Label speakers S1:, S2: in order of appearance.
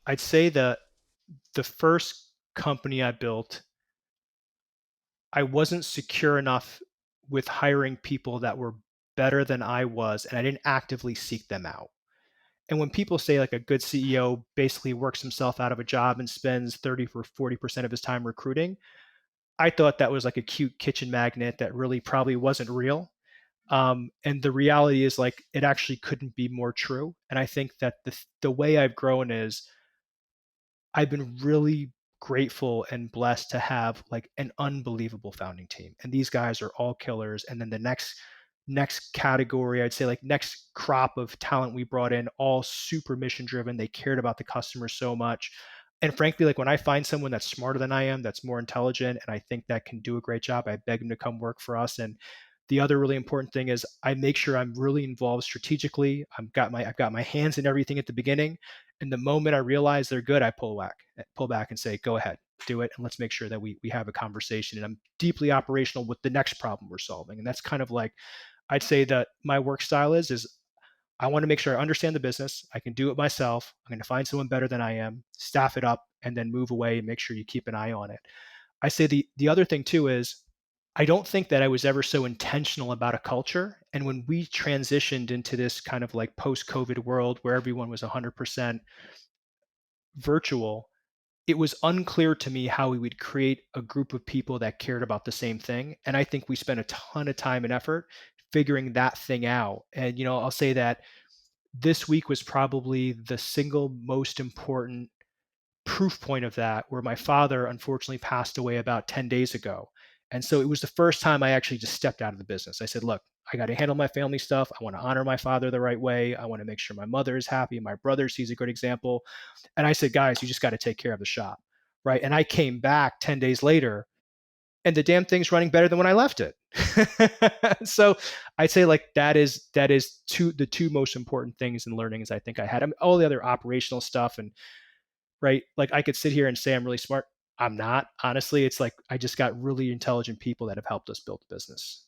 S1: I'd say that the first company I built, I wasn't secure enough with hiring people that were better than I was, and I didn't actively seek them out. And when people say like a good CEO basically works himself out of a job and spends 30 or 40% of his time recruiting, I thought that was like a cute kitchen magnet that really probably wasn't real. And the reality is like it actually couldn't be more true. And I think that the way I've grown is I've been really grateful and blessed to have like an unbelievable founding team. And these guys are all killers. And then the next category, I'd say like next crop of talent we brought in, all super mission driven. They cared about the customer so much. And frankly, like when I find someone that's smarter than I am, that's more intelligent, and I think that can do a great job, I beg them to come work for us. And the other really important thing is I make sure I'm really involved strategically. I've got my hands in everything at the beginning. And the moment I realize they're good, I pull back and say, go ahead, do it. And let's make sure that we have a conversation. And I'm deeply operational with the next problem we're solving. And that's kind of like, I'd say that my work style is I want to make sure I understand the business. I can do it myself. I'm going to find someone better than I am, staff it up, and then move away and make sure you keep an eye on it. I say the other thing too is I don't think that I was ever so intentional about a culture. And when we transitioned into this kind of like post-COVID world where everyone was 100% virtual, it was unclear to me how we would create a group of people that cared about the same thing. And I think we spent a ton of time and effort figuring that thing out. And, I'll say that this week was probably the single most important proof point of that, where my father unfortunately passed away about 10 days ago. And so it was the first time I actually just stepped out of the business. I said, look, I got to handle my family stuff. I want to honor my father the right way. I want to make sure my mother is happy. My brother sees a good example. And I said, guys, you just got to take care of the shop. Right. And I came back 10 days later and the damn thing's running better than when I left it. So I'd say like that is the two most important things in learning is I think I had. I mean, all the other operational stuff and right? Like I could sit here and say I'm really smart. I'm not. Honestly, it's like I just got really intelligent people that have helped us build the business.